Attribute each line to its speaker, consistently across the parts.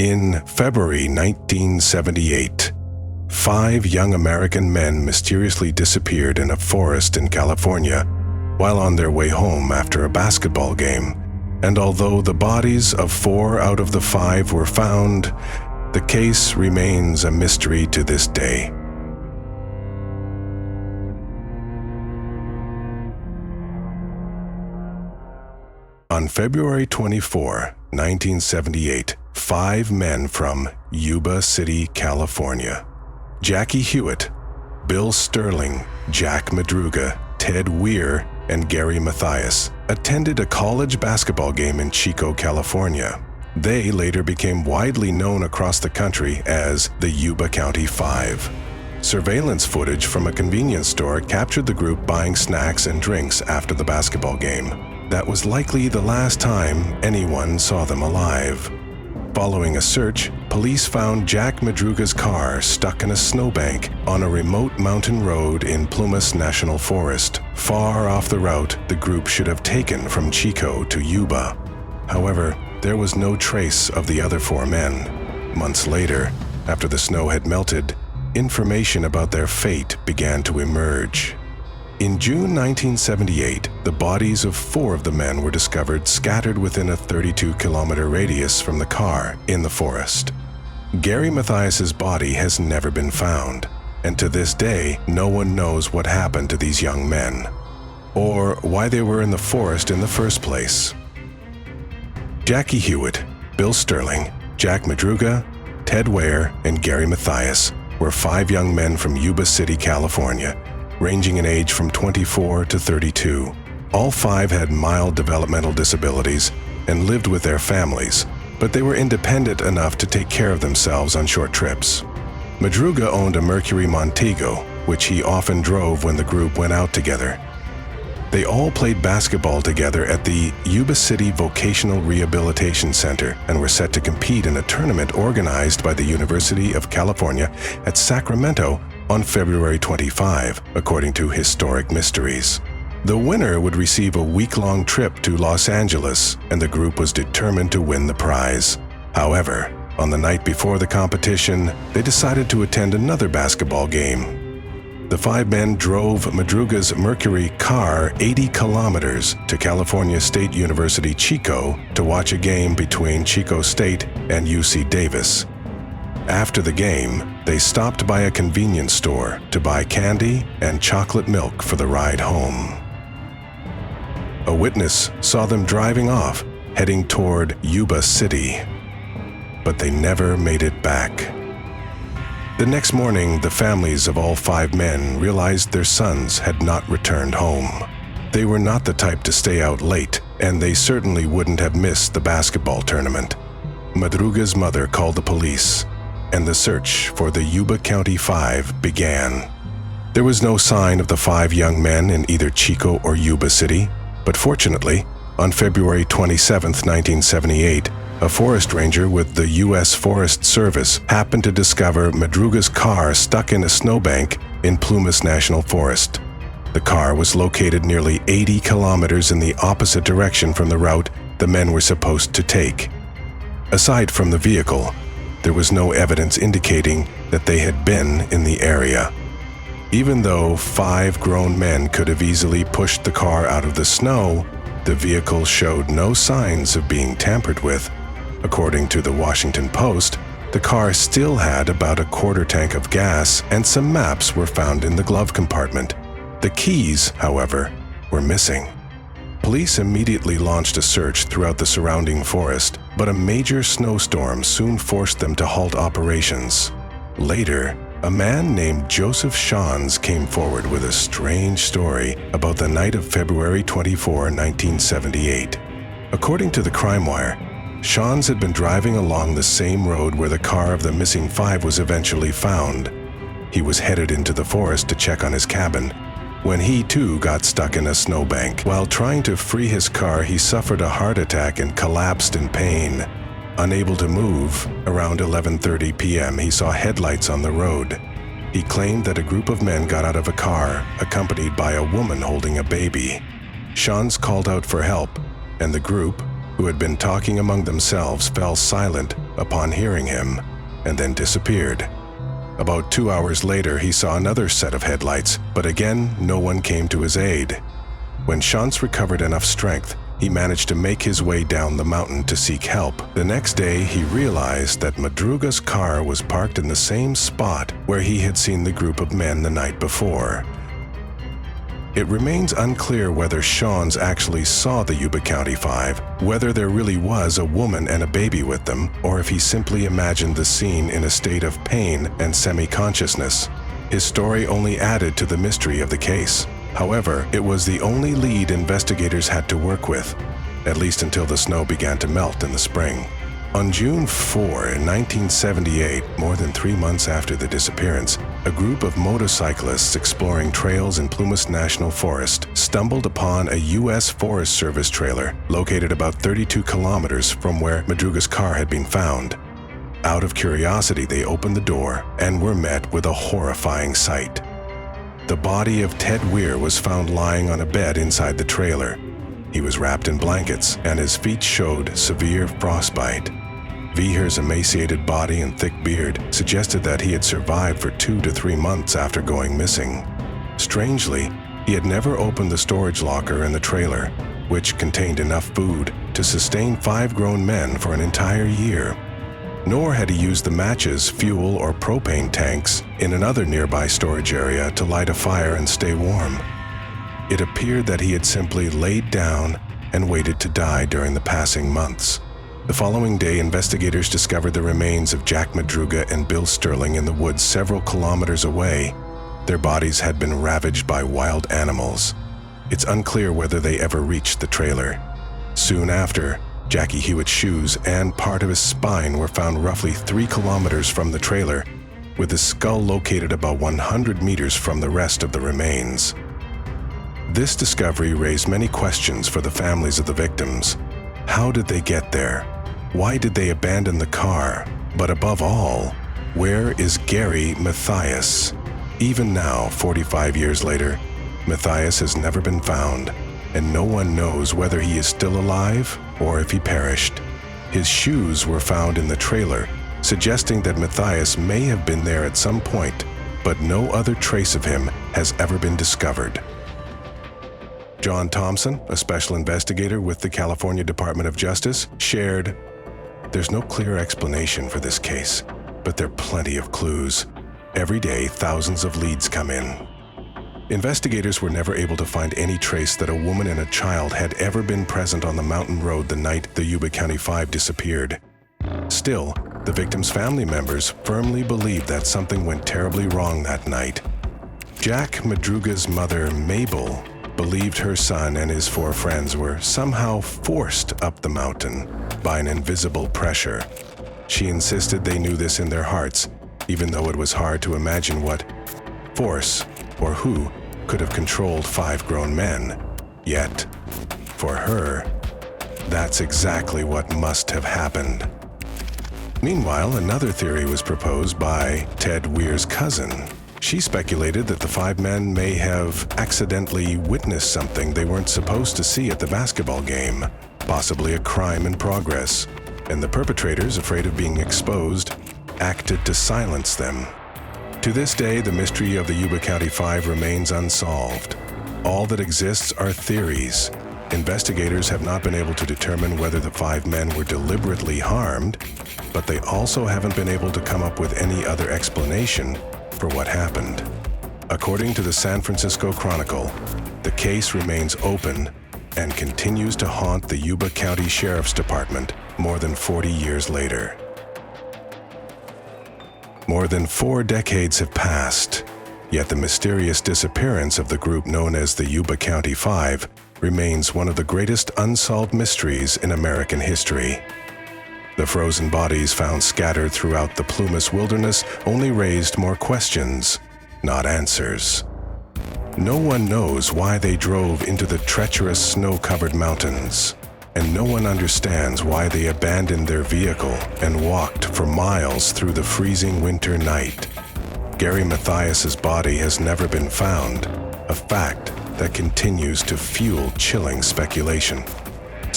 Speaker 1: In February 1978, 5 young American men mysteriously disappeared in a forest in California while on their way home after a basketball game. And although the bodies of 4 out of the 5 were found, the case remains a mystery to this day. On February 24, 1978, 5 men from Yuba City, California, Jackie Hewitt, Bill Sterling, Jack Madruga, Ted Weir, and Gary Mathias, attended a college basketball game in Chico, California. They later became widely known across the country as the Yuba County Five. Surveillance footage from a convenience store captured the group buying snacks and drinks after the basketball game. That was likely the last time anyone saw them alive. Following a search, police found Jack Madruga's car stuck in a snowbank on a remote mountain road in Plumas National Forest, far off the route the group should have taken from Chico to Yuba. However, there was no trace of the other 4 men. Months later, after the snow had melted, information about their fate began to emerge. In June 1978, the bodies of 4 of the men were discovered scattered within a 32-kilometer radius from the car in the forest. Gary Mathias's body has never been found, and to this day, no one knows what happened to these young men, or why they were in the forest in the first place. Jackie Hewitt, Bill Sterling, Jack Madruga, Ted Weir, and Gary Mathias were 5 young men from Yuba City, California, ranging in age from 24 to 32. All 5 had mild developmental disabilities and lived with their families, but they were independent enough to take care of themselves on short trips. Madruga owned a Mercury Montego, which he often drove when the group went out together. They all played basketball together at the Yuba City Vocational Rehabilitation Center and were set to compete in a tournament organized by the University of California at Sacramento on February 25, according to Historic Mysteries. The winner would receive a week-long trip to Los Angeles, and the group was determined to win the prize. However, on the night before the competition, they decided to attend another basketball game. The 5 men drove Madruga's Mercury car 80 kilometers to California State University, Chico, to watch a game between Chico State and UC Davis. After the game, they stopped by a convenience store to buy candy and chocolate milk for the ride home. A witness saw them driving off, heading toward Yuba City, but they never made it back. The next morning, the families of all 5 men realized their sons had not returned home. They were not the type to stay out late, and they certainly wouldn't have missed the basketball tournament. Madruga's mother called the police, and the search for the Yuba County Five began. There was no sign of the 5 young men in either Chico or Yuba City, but fortunately, on February 27, 1978, a forest ranger with the U.S. Forest Service happened to discover Madruga's car stuck in a snowbank in Plumas National Forest. The car was located nearly 80 kilometers in the opposite direction from the route the men were supposed to take. Aside from the vehicle, there was no evidence indicating that they had been in the area. Even though 5 grown men could have easily pushed the car out of the snow, the vehicle showed no signs of being tampered with. According to the Washington Post, the car still had about a quarter tank of gas, and some maps were found in the glove compartment. The keys, however, were missing. Police immediately launched a search throughout the surrounding forest, but a major snowstorm soon forced them to halt operations. Later, a man named Joseph Shawns came forward with a strange story about the night of February 24, 1978. According to the Crime Wire, Shawns had been driving along the same road where the car of the missing 5 was eventually found. He was headed into the forest to check on his cabin when he too got stuck in a snowbank. While trying to free his car, he suffered a heart attack and collapsed in pain. Unable to move, around 11:30 p.m. he saw headlights on the road. He claimed that a group of men got out of a car, accompanied by a woman holding a baby. Shawns called out for help, and the group, who had been talking among themselves, fell silent upon hearing him and then disappeared. About 2 hours later, he saw another set of headlights, but again, no one came to his aid. When Shantz recovered enough strength, he managed to make his way down the mountain to seek help. The next day, he realized that Madruga's car was parked in the same spot where he had seen the group of men the night before. It remains unclear whether Shantz actually saw the Yuba County Five, whether there really was a woman and a baby with them, or if he simply imagined the scene in a state of pain and semi-consciousness. His story only added to the mystery of the case. However, it was the only lead investigators had to work with, at least until the snow began to melt in the spring. On June 4, 1978, more than 3 months after the disappearance, a group of motorcyclists exploring trails in Plumas National Forest stumbled upon a U.S. Forest Service trailer located about 32 kilometers from where Madruga's car had been found. Out of curiosity, they opened the door and were met with a horrifying sight. The body of Ted Weir was found lying on a bed inside the trailer. He was wrapped in blankets, and his feet showed severe frostbite. Weir's emaciated body and thick beard suggested that he had survived for 2 to 3 months after going missing. Strangely, he had never opened the storage locker in the trailer, which contained enough food to sustain 5 grown men for an entire year. Nor had he used the matches, fuel, or propane tanks in another nearby storage area to light a fire and stay warm. It appeared that he had simply laid down and waited to die during the passing months. The following day, investigators discovered the remains of Jack Madruga and Bill Sterling in the woods several kilometers away. Their bodies had been ravaged by wild animals. It's unclear whether they ever reached the trailer. Soon after, Jackie Hewitt's shoes and part of his spine were found roughly 3 kilometers from the trailer, with his skull located about 100 meters from the rest of the remains. This discovery raised many questions for the families of the victims. How did they get there? Why did they abandon the car? But above all, where is Gary Mathias? Even now, 45 years later, Mathias has never been found, and no one knows whether he is still alive or if he perished. His shoes were found in the trailer, suggesting that Mathias may have been there at some point, but no other trace of him has ever been discovered. John Thompson, a special investigator with the California Department of Justice, shared, "There's no clear explanation for this case, but there are plenty of clues. Every day, thousands of leads come in." Investigators were never able to find any trace that a woman and a child had ever been present on the mountain road the night the Yuba County Five disappeared. Still, the victims' family members firmly believe that something went terribly wrong that night. Jack Madruga's mother, Mabel, believed her son and his 4 friends were somehow forced up the mountain by an invisible pressure. She insisted they knew this in their hearts, even though it was hard to imagine what force or who could have controlled 5 grown men. Yet, for her, that's exactly what must have happened. Meanwhile, another theory was proposed by Ted Weir's cousin. She speculated that the 5 men may have accidentally witnessed something they weren't supposed to see at the basketball game, possibly a crime in progress, and the perpetrators, afraid of being exposed, acted to silence them. To this day, the mystery of the Yuba County Five remains unsolved. All that exists are theories. Investigators have not been able to determine whether the 5 men were deliberately harmed, but they also haven't been able to come up with any other explanation for what happened. According to the San Francisco Chronicle, the case remains open and continues to haunt the Yuba County Sheriff's Department more than 40 years later. More than 4 decades have passed, yet the mysterious disappearance of the group known as the Yuba County Five remains one of the greatest unsolved mysteries in American history. The frozen bodies found scattered throughout the Plumas wilderness only raised more questions, not answers. No one knows why they drove into the treacherous snow-covered mountains, and no one understands why they abandoned their vehicle and walked for miles through the freezing winter night. Gary Mathias's body has never been found, a fact that continues to fuel chilling speculation.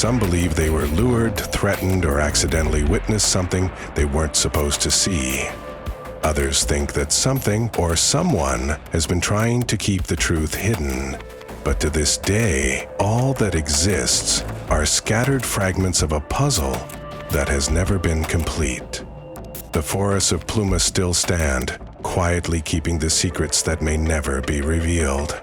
Speaker 1: Some believe they were lured, threatened, or accidentally witnessed something they weren't supposed to see. Others think that something or someone has been trying to keep the truth hidden. But to this day, all that exists are scattered fragments of a puzzle that has never been complete. The forests of Pluma still stand, quietly keeping the secrets that may never be revealed.